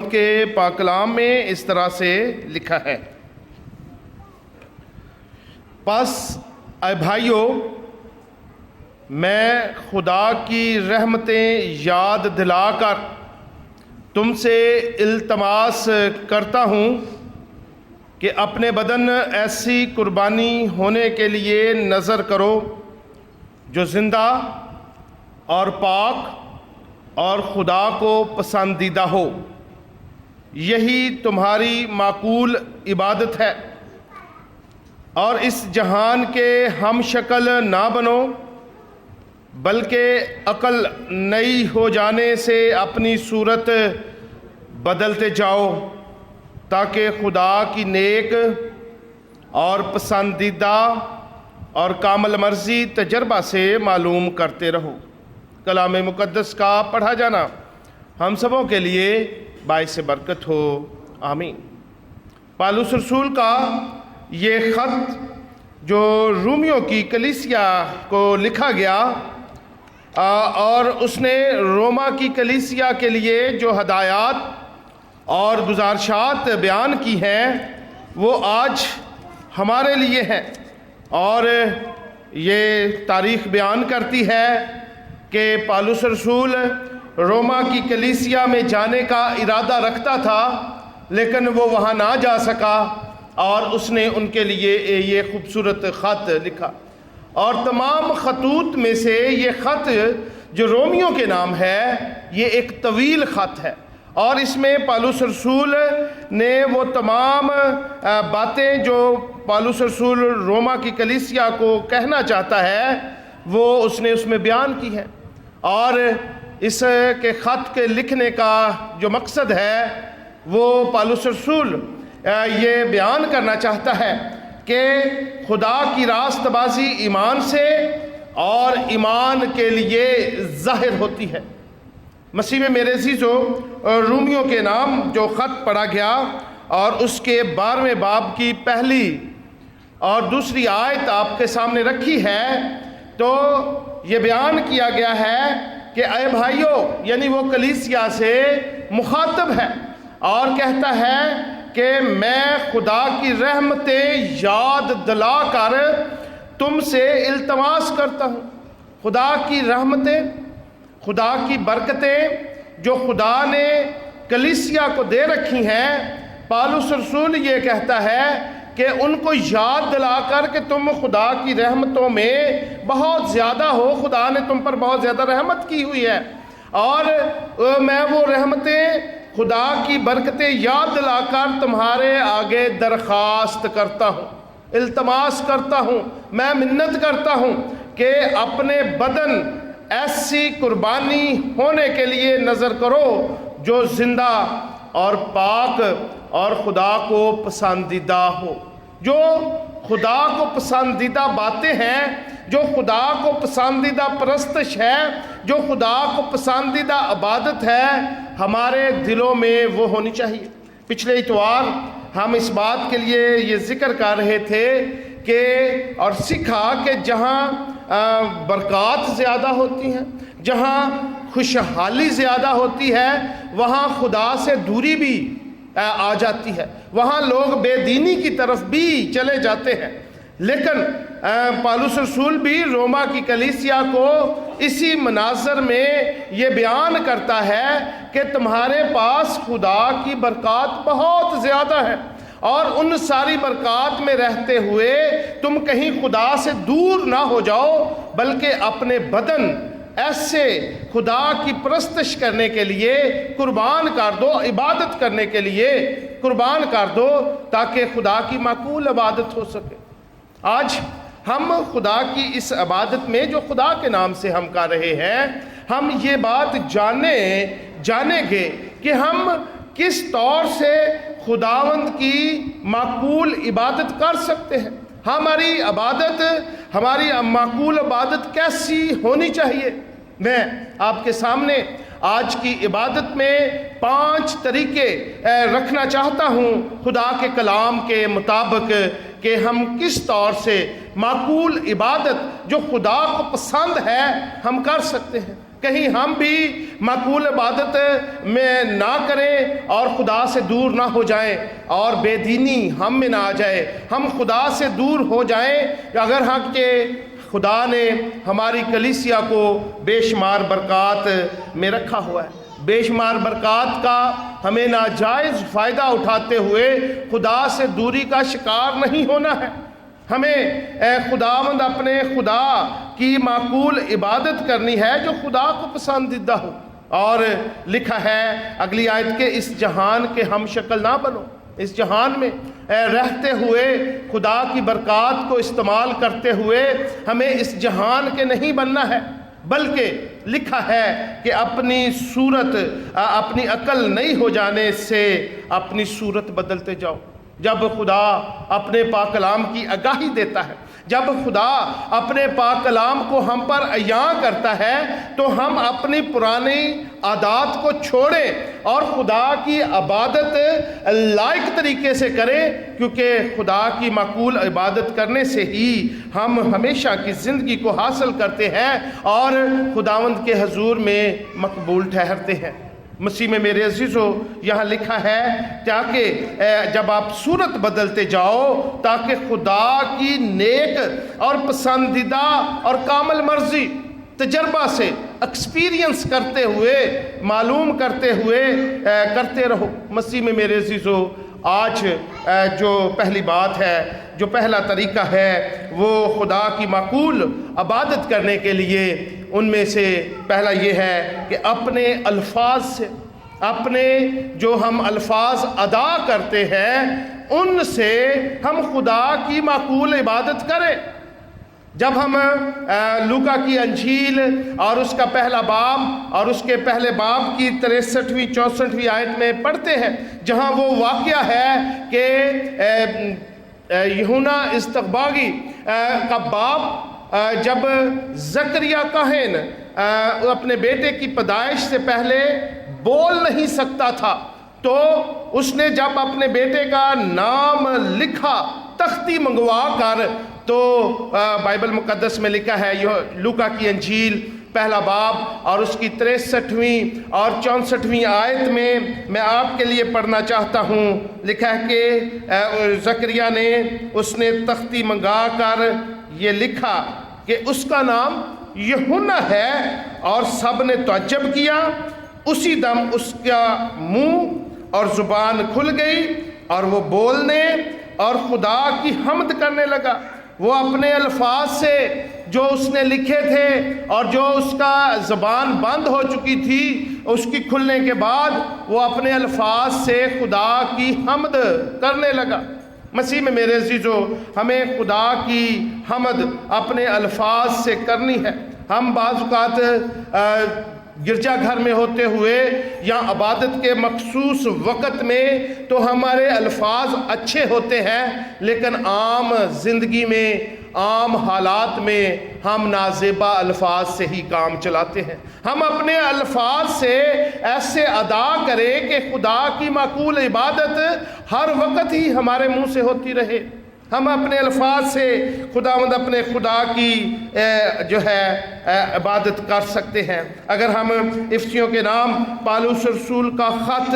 خداوند کے پاک کلام میں اس طرح سے لکھا ہے، پس اے بھائیو، میں خدا کی رحمتیں یاد دلا کر تم سے التماس کرتا ہوں کہ اپنے بدن ایسی قربانی ہونے کے لیے نذر کرو جو زندہ اور پاک اور خدا کو پسندیدہ ہو، یہی تمہاری معقول عبادت ہے۔ اور اس جہان کے ہم شکل نہ بنو، بلکہ عقل نئی ہو جانے سے اپنی صورت بدلتے جاؤ، تاکہ خدا کی نیک اور پسندیدہ اور کامل مرضی تجربہ سے معلوم کرتے رہو۔ کلام مقدس کا پڑھا جانا ہم سبوں کے لیے باعث برکت ہو، آمین۔ پالوس رسول کا یہ خط جو رومیوں کی کلیسیا کو لکھا گیا اور اس نے روما کی کلیسیا کے لیے جو ہدایات اور گزارشات بیان کی ہیں وہ آج ہمارے لیے ہیں، اور یہ تاریخ بیان کرتی ہے کہ پالوس رسول روما کی کلیسیا میں جانے کا ارادہ رکھتا تھا، لیکن وہ وہاں نہ جا سکا، اور اس نے ان کے لیے یہ خوبصورت خط لکھا۔ اور تمام خطوط میں سے یہ خط جو رومیوں کے نام ہے، یہ ایک طویل خط ہے، اور اس میں پالوس رسول نے وہ تمام باتیں جو پالوس رسول روما کی کلیسیا کو کہنا چاہتا ہے وہ اس نے اس میں بیان کی ہے۔ اور اس کے خط کے لکھنے کا جو مقصد ہے وہ پالوس رسول یہ بیان کرنا چاہتا ہے کہ خدا کی راست بازی ایمان سے اور ایمان کے لیے ظاہر ہوتی ہے۔ مسیح میں میرے عزیزو، رومیوں کے نام جو خط پڑھا گیا اور اس کے 12ویں باب کی پہلی اور دوسری آیت آپ کے سامنے رکھی ہے، تو یہ بیان کیا گیا ہے کہ اے بھائیو، یعنی وہ کلیسیا سے مخاطب ہے اور کہتا ہے کہ میں خدا کی رحمتیں یاد دلا کر تم سے التماس کرتا ہوں۔ خدا کی رحمتیں، خدا کی برکتیں جو خدا نے کلیسیا کو دے رکھی ہیں، پالوس رسول یہ کہتا ہے کہ ان کو یاد دلا کر کہ تم خدا کی رحمتوں میں بہت زیادہ ہو، خدا نے تم پر بہت زیادہ رحمت کی ہوئی ہے، اور میں وہ رحمتیں، خدا کی برکتیں یاد دلا کر تمہارے آگے درخواست کرتا ہوں، التماس کرتا ہوں، میں منت کرتا ہوں کہ اپنے بدن ایسی قربانی ہونے کے لیے نذر کرو جو زندہ اور پاک اور خدا کو پسندیدہ ہو۔ جو خدا کو پسندیدہ باتیں ہیں، جو خدا کو پسندیدہ پرستش ہے، جو خدا کو پسندیدہ عبادت ہے، ہمارے دلوں میں وہ ہونی چاہیے۔ پچھلے اتوار ہم اس بات کے لیے یہ ذکر کر رہے تھے کہ اور سیکھا کہ جہاں برکات زیادہ ہوتی ہیں، جہاں خوشحالی زیادہ ہوتی ہے، وہاں خدا سے دوری بھی آ جاتی ہے، وہاں لوگ بے دینی کی طرف بھی چلے جاتے ہیں۔ لیکن پالوس رسول بھی روما کی کلیسیا کو اسی مناظر میں یہ بیان کرتا ہے کہ تمہارے پاس خدا کی برکات بہت زیادہ ہے، اور ان ساری برکات میں رہتے ہوئے تم کہیں خدا سے دور نہ ہو جاؤ، بلکہ اپنے بدن ایسے خدا کی پرستش کرنے کے لیے قربان کر دو، عبادت کرنے کے لیے قربان کر دو، تاکہ خدا کی معقول عبادت ہو سکے۔ آج ہم خدا کی اس عبادت میں جو خدا کے نام سے ہم کر رہے ہیں، ہم یہ بات جانیں گے کہ ہم کس طور سے خداوند کی معقول عبادت کر سکتے ہیں۔ ہماری معقول عبادت کیسی ہونی چاہیے۔ میں آپ کے سامنے آج کی عبادت میں 5 طریقے رکھنا چاہتا ہوں خدا کے کلام کے مطابق کہ ہم کس طور سے معقول عبادت جو خدا کو پسند ہے ہم کر سکتے ہیں۔ کہیں ہم بھی معقول عبادت میں نہ کریں اور خدا سے دور نہ ہو جائیں اور بے دینی ہم میں نہ آ جائے، ہم خدا سے دور ہو جائیں۔ اگر ہم کہ خدا نے ہماری کلیسیا کو بے شمار برکات میں رکھا ہوا ہے، بے شمار برکات کا ہمیں ناجائز فائدہ اٹھاتے ہوئے خدا سے دوری کا شکار نہیں ہونا ہے۔ ہمیں خداوند اپنے خدا کی معقول عبادت کرنی ہے جو خدا کو پسندیدہ ہو۔ اور لکھا ہے اگلی آیت کے اس جہان کے ہم شکل نہ بنو، اس جہان میں رہتے ہوئے خدا کی برکات کو استعمال کرتے ہوئے ہمیں اس جہان کے نہیں بننا ہے، بلکہ لکھا ہے کہ اپنی صورت اپنی عقل نئی ہو جانے سے اپنی صورت بدلتے جاؤ۔ جب خدا اپنے پاک کلام کی آگاہی دیتا ہے، جب خدا اپنے پاک کلام کو ہم پر عیاں کرتا ہے تو ہم اپنی پرانی عادات کو چھوڑیں اور خدا کی عبادت لائق طریقے سے کریں، کیونکہ خدا کی معقول عبادت کرنے سے ہی ہم ہمیشہ کی زندگی کو حاصل کرتے ہیں اور خداوند کے حضور میں مقبول ٹھہرتے ہیں۔ مسیح میں میرے عزیزو، یہاں لکھا ہے تاکہ جب آپ صورت بدلتے جاؤ تاکہ خدا کی نیک اور پسندیدہ اور کامل مرضی تجربہ سے ایکسپیرینس کرتے ہوئے معلوم کرتے ہوئے کرتے رہو۔ مسیح میں میرے عزیزو، آج جو پہلی بات ہے، جو پہلا طریقہ ہے وہ خدا کی معقول عبادت کرنے کے لیے ان میں سے پہلا یہ ہے کہ اپنے الفاظ سے، اپنے جو ہم الفاظ ادا کرتے ہیں ان سے ہم خدا کی معقول عبادت کریں۔ جب ہم لوکا کی انجیل اور اس کا پہلا باب اور اس کے پہلے باب کی 63ویں 64ویں آیت میں پڑھتے ہیں، جہاں وہ واقعہ ہے کہ یوحنا استقباغی کا باپ جب زکریا کاہن اپنے بیٹے کی پیدائش سے پہلے بول نہیں سکتا تھا، تو اس نے جب اپنے بیٹے کا نام لکھا تختی منگوا کر، تو بائبل مقدس میں لکھا ہے لوکا کی انجیل پہلا باب اور اس کی 63ویں اور 64ویں آیت میں آپ کے لیے پڑھنا چاہتا ہوں۔ لکھا ہے کہ زکریا نے اس نے تختی منگا کر یہ لکھا کہ اس کا نام یوحنا ہے، اور سب نے تعجب کیا۔ اسی دم اس کا منہ اور زبان کھل گئی اور وہ بولنے اور خدا کی حمد کرنے لگا۔ وہ اپنے الفاظ سے جو اس نے لکھے تھے اور جو اس کا زبان بند ہو چکی تھی، اس کی کھلنے کے بعد وہ اپنے الفاظ سے خدا کی حمد کرنے لگا۔ مسیح میں میرے عزیزو، ہمیں خدا کی حمد اپنے الفاظ سے کرنی ہے۔ ہم بعض اوقات گرجا گھر میں ہوتے ہوئے یا عبادت کے مخصوص وقت میں تو ہمارے الفاظ اچھے ہوتے ہیں، لیکن عام زندگی میں، عام حالات میں ہم نازیبا الفاظ سے ہی کام چلاتے ہیں۔ ہم اپنے الفاظ سے ایسے ادا کریں کہ خدا کی معقول عبادت ہر وقت ہی ہمارے منہ سے ہوتی رہے۔ ہم اپنے الفاظ سے خداوند اپنے خدا کی جو ہے عبادت کر سکتے ہیں۔ اگر ہم افسیوں کے نام پالوس رسول کا خط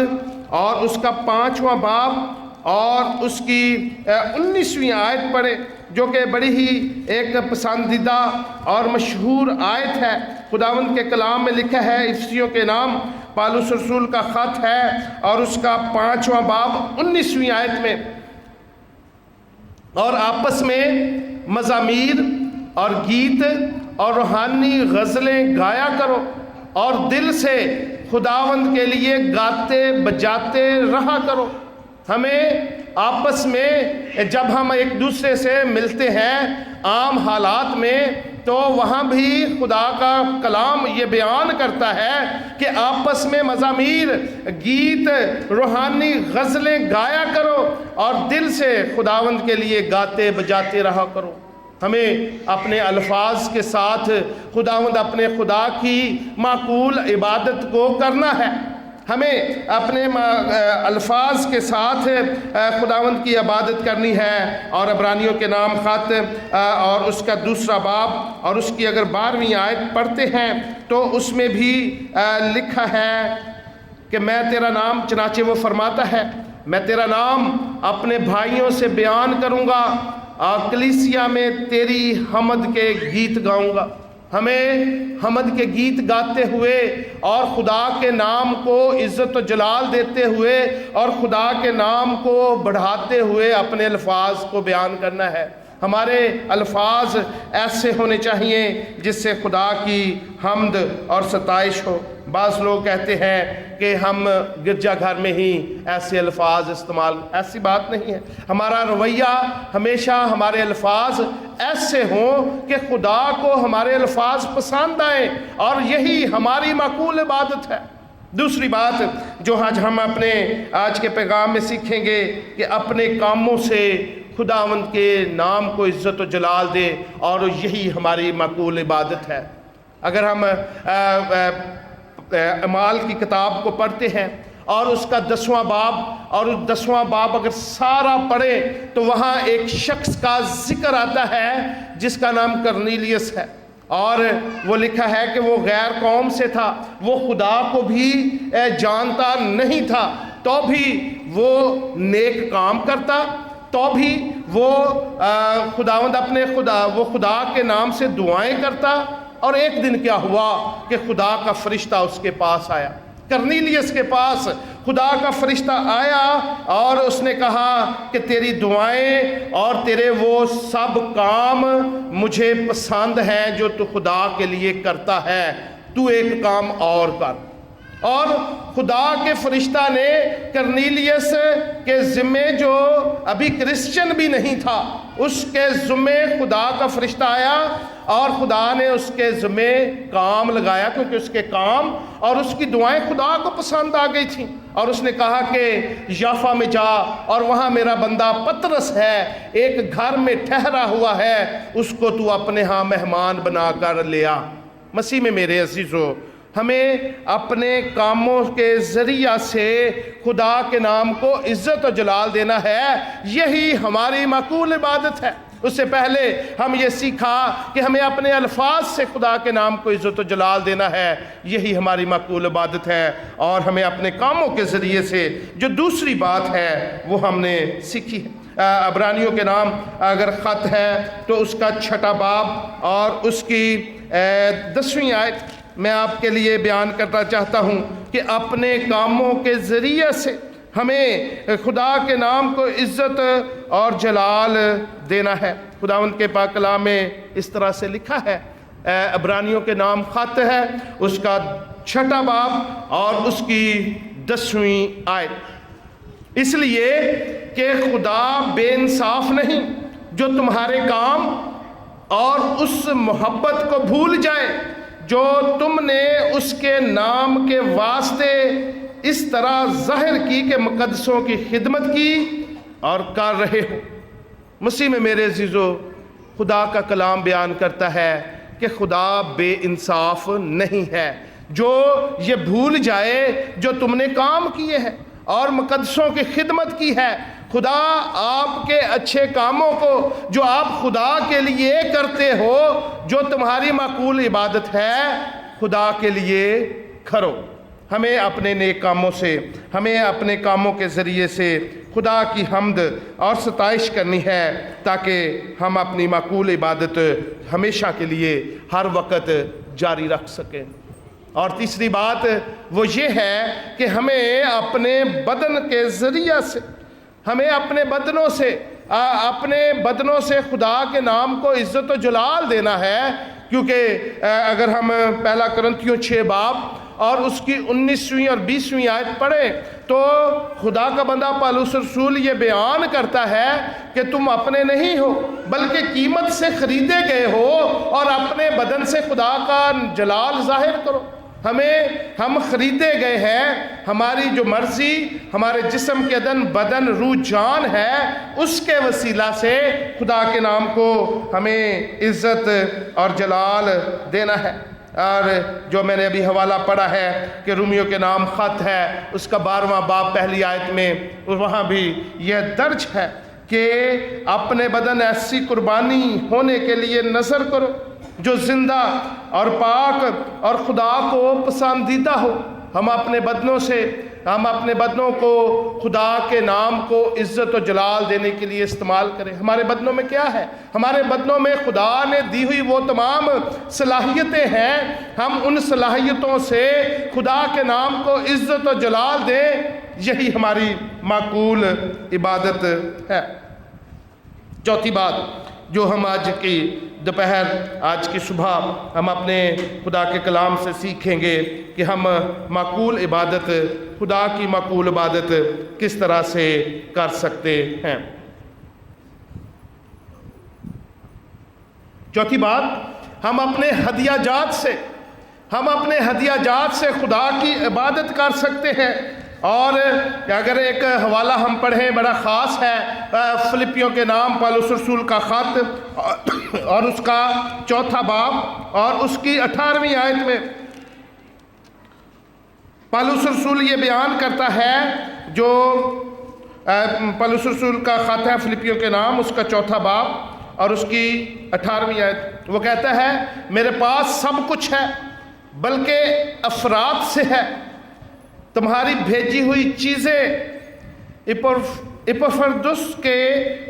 اور اس کا 5واں باب اور اس کی 19ویں آیت پڑھیں، جو کہ بڑی ہی ایک پسندیدہ اور مشہور آیت ہے۔ خداوند کے کلام میں لکھا ہے، افسیوں کے نام پالوس رسول کا خط ہے اور اس کا 5واں باب 19ویں آیت میں، اور آپس میں مزامیر اور گیت اور روحانی غزلیں گایا کرو اور دل سے خداوند کے لیے گاتے بجاتے رہا کرو۔ ہمیں آپس میں جب ہم ایک دوسرے سے ملتے ہیں عام حالات میں، تو وہاں بھی خدا کا کلام یہ بیان کرتا ہے کہ آپس میں مزامیر، گیت، روحانی غزلیں گایا کرو اور دل سے خداوند کے لیے گاتے بجاتے رہا کرو۔ ہمیں اپنے الفاظ کے ساتھ خداوند اپنے خدا کی معقول عبادت کو کرنا ہے۔ ہمیں اپنے الفاظ کے ساتھ خداوند کی عبادت کرنی ہے۔ اور عبرانیوں کے نام خط اور اس کا 2 باب اور اس کی اگر 12ویں آیت پڑھتے ہیں تو اس میں بھی لکھا ہے کہ میں تیرا نام، چنانچہ وہ فرماتا ہے میں تیرا نام اپنے بھائیوں سے بیان کروں گا اور کلیسیا میں تیری حمد کے گیت گاؤں گا۔ ہمیں حمد کے گیت گاتے ہوئے اور خدا کے نام کو عزت و جلال دیتے ہوئے اور خدا کے نام کو بڑھاتے ہوئے اپنے الفاظ کو بیان کرنا ہے۔ ہمارے الفاظ ایسے ہونے چاہیے جس سے خدا کی حمد اور ستائش ہو۔ بعض لوگ کہتے ہیں کہ ہم گرجا گھر میں ہی ایسے الفاظ استعمال، ایسی بات نہیں ہے۔ ہمارا رویہ ہمیشہ ہمارے الفاظ ایسے ہوں کہ خدا کو ہمارے الفاظ پسند آئیں، اور یہی ہماری معقول عبادت ہے۔ دوسری بات جو آج ہم اپنے آج کے پیغام میں سیکھیں گے کہ اپنے کاموں سے خداوند کے نام کو عزت و جلال دے، اور یہی ہماری معقول عبادت ہے۔ اگر ہم اعمال کی کتاب کو پڑھتے ہیں اور اس کا 10واں باب، اور اس 10واں باب اگر سارا پڑھے تو وہاں ایک شخص کا ذکر آتا ہے جس کا نام کرنیلیس ہے، اور وہ لکھا ہے کہ وہ غیر قوم سے تھا، وہ خدا کو بھی جانتا نہیں تھا، تو بھی وہ نیک کام کرتا، تو بھی وہ خداوند وہ خدا کے نام سے دعائیں کرتا۔ اور ایک دن کیا ہوا کہ خدا کا فرشتہ اس کے پاس آیا، کرنیلیس کے پاس خدا کا فرشتہ آیا، اور اس نے کہا کہ تیری دعائیں اور تیرے وہ سب کام مجھے پسند ہیں جو تو خدا کے لیے کرتا ہے، تو ایک کام اور کر۔ اور خدا کے فرشتہ نے کرنیلیس کے ذمے، جو ابھی کرسچن بھی نہیں تھا، اس کے ذمے خدا کا فرشتہ آیا اور خدا نے اس کے ذمے کام لگایا، کیونکہ اس کے کام اور اس کی دعائیں خدا کو پسند آ گئی تھیں۔ اور اس نے کہا کہ یافا میں جا، اور وہاں میرا بندہ پطرس ہے، ایک گھر میں ٹھہرا ہوا ہے، اس کو تو اپنے ہاں مہمان بنا کر لیا۔ مسیح میں میرے عزیزو، ہمیں اپنے کاموں کے ذریعہ سے خدا کے نام کو عزت و جلال دینا ہے، یہی ہماری معقول عبادت ہے۔ اس سے پہلے ہم یہ سیکھا کہ ہمیں اپنے الفاظ سے خدا کے نام کو عزت و جلال دینا ہے، یہی ہماری معقول عبادت ہے۔ اور ہمیں اپنے کاموں کے ذریعے سے جو دوسری بات ہے وہ ہم نے سیکھی ہے۔ عبرانیوں کے نام اگر خط ہے تو اس کا 6 باب اور اس کی 10ویں آیت میں آپ کے لیے بیان کرنا چاہتا ہوں کہ اپنے کاموں کے ذریعے سے ہمیں خدا کے نام کو عزت اور جلال دینا ہے۔ خداوند کے پاک کلام میں اس طرح سے لکھا ہے، عبرانیوں کے نام خط ہے، اس کا 6 باب اور اس کی 10ویں آیت، اس لیے کہ خدا بے انصاف نہیں جو تمہارے کام اور اس محبت کو بھول جائے جو تم نے اس کے نام کے واسطے اس طرح ظاہر کی کہ مقدسوں کی خدمت کی اور کر رہے ہو۔ مسیح میں میرے عزیزو، خدا کا کلام بیان کرتا ہے کہ خدا بے انصاف نہیں ہے جو یہ بھول جائے جو تم نے کام کیے ہیں اور مقدسوں کی خدمت کی ہے۔ خدا آپ کے اچھے کاموں کو جو آپ خدا کے لیے کرتے ہو، جو تمہاری معقول عبادت ہے، خدا کے لیے کرو۔ ہمیں اپنے نیک کاموں سے، ہمیں اپنے کاموں کے ذریعے سے خدا کی حمد اور ستائش کرنی ہے تاکہ ہم اپنی معقول عبادت ہمیشہ کے لیے ہر وقت جاری رکھ سکیں۔ اور تیسری بات وہ یہ ہے کہ ہمیں اپنے بدن کے ذریعہ سے، ہمیں اپنے بدنوں سے خدا کے نام کو عزت و جلال دینا ہے، کیونکہ اگر ہم 1 کرنتھیوں 6 باب اور اس کی 19ویں اور 20ویں آیت پڑھیں تو خدا کا بندہ پالوس رسول یہ بیان کرتا ہے کہ تم اپنے نہیں ہو بلکہ قیمت سے خریدے گئے ہو، اور اپنے بدن سے خدا کا جلال ظاہر کرو۔ ہم خریدے گئے ہیں، ہماری جو مرضی، ہمارے جسم کے بدن روح جان ہے، اس کے وسیلہ سے خدا کے نام کو ہمیں عزت اور جلال دینا ہے۔ اور جو میں نے ابھی حوالہ پڑھا ہے کہ رومیو کے نام خط ہے، اس کا 12واں باب پہلی آیت میں وہاں بھی یہ درج ہے کہ اپنے بدن ایسی قربانی ہونے کے لیے نذر کرو جو زندہ اور پاک اور خدا کو پسندیدہ ہو۔ ہم اپنے بدنوں کو خدا کے نام کو عزت و جلال دینے کے لیے استعمال کریں۔ ہمارے بدنوں میں کیا ہے؟ ہمارے بدنوں میں خدا نے دی ہوئی وہ تمام صلاحیتیں ہیں۔ ہم ان صلاحیتوں سے خدا کے نام کو عزت و جلال دیں، یہی ہماری معقول عبادت ہے۔ چوتھی بات جو ہم آج کی دوپہر، آج کی صبح ہم اپنے خدا کے کلام سے سیکھیں گے کہ ہم معقول عبادت، خدا کی معقول عبادت کس طرح سے کر سکتے ہیں۔ چوتھی بات، ہم اپنے ہدیہ جات سے خدا کی عبادت کر سکتے ہیں۔ اور اگر ایک حوالہ ہم پڑھیں بڑا خاص ہے، فلپیوں کے نام پالوس رسول کا خط اور اس کا 4واں باب اور اس کی 18ویں آیت میں پالوس رسول یہ بیان کرتا ہے، جو پالوس رسول کا خط ہے فلپیوں کے نام، اس کا 4واں باب اور اس کی 18ویں آیت، وہ کہتا ہے میرے پاس سب کچھ ہے بلکہ افراد سے ہے، تمہاری بھیجی ہوئی چیزیں اپافردس کے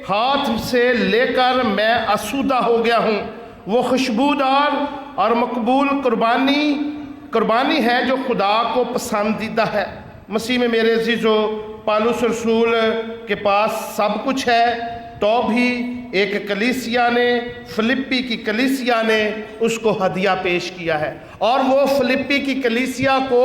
ہاتھ سے لے کر میں آسودہ ہو گیا ہوں۔ وہ خوشبودار اور مقبول قربانی ہے جو خدا کو پسندیدہ ہے۔ مسیح میں میرے عزیزو، پالوس رسول کے پاس سب کچھ ہے، تو بھی ایک کلیسیا نے، فلپی کی کلیسیا نے اس کو ہدیہ پیش کیا ہے، اور وہ فلپی کی کلیسیا کو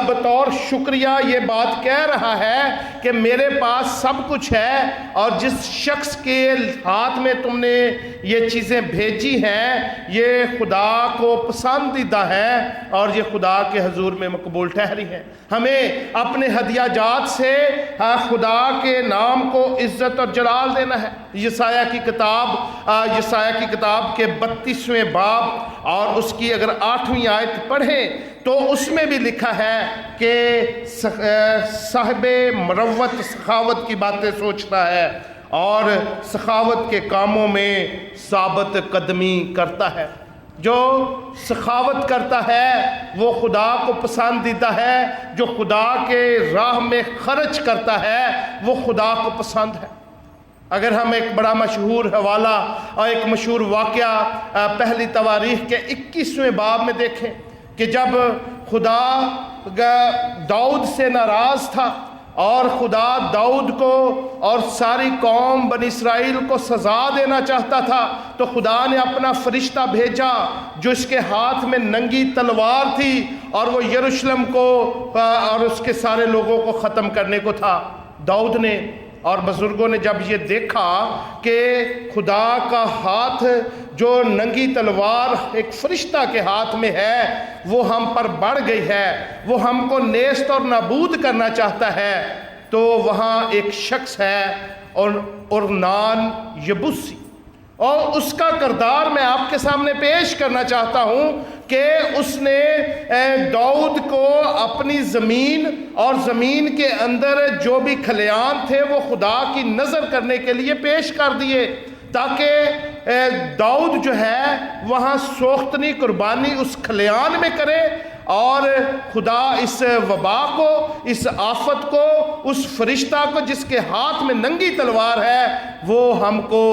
بطور شکریہ یہ بات کہہ رہا ہے کہ میرے پاس سب کچھ ہے، اور جس شخص کے ہاتھ میں تم نے یہ چیزیں بھیجی ہیں یہ خدا کو پسندیدہ ہے اور یہ خدا کے حضور میں مقبول ٹھہری ہے۔ ہمیں اپنے ہدیہ جات سے خدا کے نام کو عزت اور جلال دینا ہے۔ یسایہ کی کتاب کے 32ویں باب اور اس کی اگر 8ویں آیت پڑھیں تو اس میں بھی لکھا ہے کہ صاحب مروت سخاوت کی باتیں سوچتا ہے اور سخاوت کے کاموں میں ثابت قدمی کرتا ہے۔ جو سخاوت کرتا ہے وہ خدا کو پسندیدہ ہے، جو خدا کے راہ میں خرچ کرتا ہے وہ خدا کو پسند ہے۔ اگر ہم ایک بڑا مشہور حوالہ اور ایک مشہور واقعہ پہلی تواریخ کے 21ویں باب میں دیکھیں کہ جب خدا داؤد سے ناراض تھا اور خدا داؤد کو اور ساری قوم بنی اسرائیل کو سزا دینا چاہتا تھا، تو خدا نے اپنا فرشتہ بھیجا جو اس کے ہاتھ میں ننگی تلوار تھی، اور وہ یروشلم کو اور اس کے سارے لوگوں کو ختم کرنے کو تھا۔ داؤد نے اور بزرگوں نے جب یہ دیکھا کہ خدا کا ہاتھ جو ننگی تلوار ایک فرشتہ کے ہاتھ میں ہے وہ ہم پر بڑھ گئی ہے، وہ ہم کو نیست اور نابود کرنا چاہتا ہے، تو وہاں ایک شخص ہے اورنان یبوسی، اور اس کا کردار میں آپ کے سامنے پیش کرنا چاہتا ہوں کہ اس نے داؤد کو اپنی زمین اور زمین کے اندر جو بھی کھلیان تھے وہ خدا کی نظر کرنے کے لیے پیش کر دیے، تاکہ داؤد جو ہے وہاں سوختنی قربانی اس کھلیان میں کرے، اور خدا اس وبا کو، اس آفت کو، اس فرشتہ کو جس کے ہاتھ میں ننگی تلوار ہے وہ ہم کو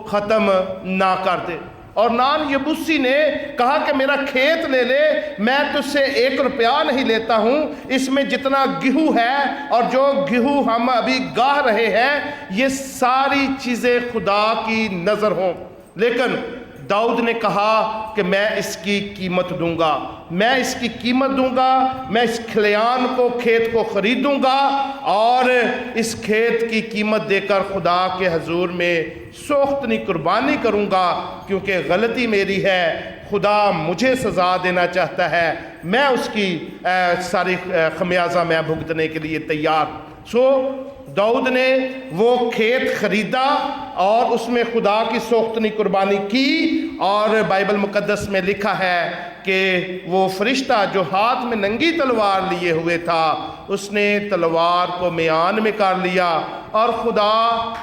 ختم نہ کر دے۔ اور نان یبوسی نے کہا کہ میرا کھیت لے لے، میں تجھ سے 1 روپیہ نہیں لیتا ہوں، اس میں جتنا گیہوں ہے اور جو گیہوں ہم ابھی گاہ رہے ہیں یہ ساری چیزیں خدا کی نظر ہوں۔ لیکن داؤد نے کہا کہ میں اس کی قیمت دوں گا، میں اس کی قیمت دوں گا، میں اس کھلیان کو، کھیت کو خریدوں گا اور اس کھیت کی قیمت دے کر خدا کے حضور میں سوختنی قربانی کروں گا، کیونکہ غلطی میری ہے، خدا مجھے سزا دینا چاہتا ہے، میں اس کی ساری خمیازہ میں بھگتنے کے لیے تیار۔ سو داؤد نے وہ کھیت خریدا اور اس میں خدا کی سوختنی قربانی کی، اور بائبل مقدس میں لکھا ہے کہ وہ فرشتہ جو ہاتھ میں ننگی تلوار لیے ہوئے تھا، اس نے تلوار کو میان میں کر لیا اور خدا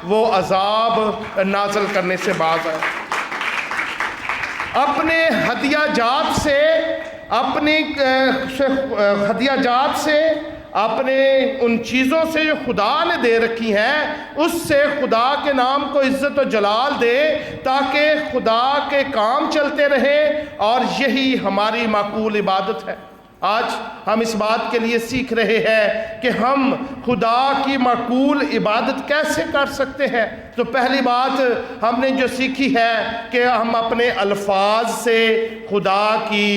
وہ عذاب نازل کرنے سے باز آئے۔ اپنے ہدیہ جات سے، اپنی ہدیہ جات سے، اپنے ان چیزوں سے جو خدا نے دے رکھی ہیں، اس سے خدا کے نام کو عزت و جلال دے، تاکہ خدا کے کام چلتے رہیں، اور یہی ہماری معقول عبادت ہے۔ آج ہم اس بات کے لیے سیکھ رہے ہیں کہ ہم خدا کی معقول عبادت کیسے کر سکتے ہیں۔ تو پہلی بات ہم نے جو سیکھی ہے کہ ہم اپنے الفاظ سے خدا کی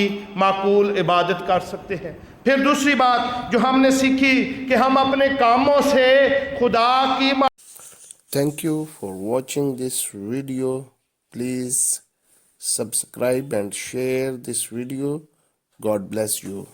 معقول عبادت کر سکتے ہیں۔ پھر دوسری بات جو ہم نے سیکھی کہ ہم اپنے کاموں سے خدا کی Thank you for watching this video. Please subscribe and share this video. God bless you.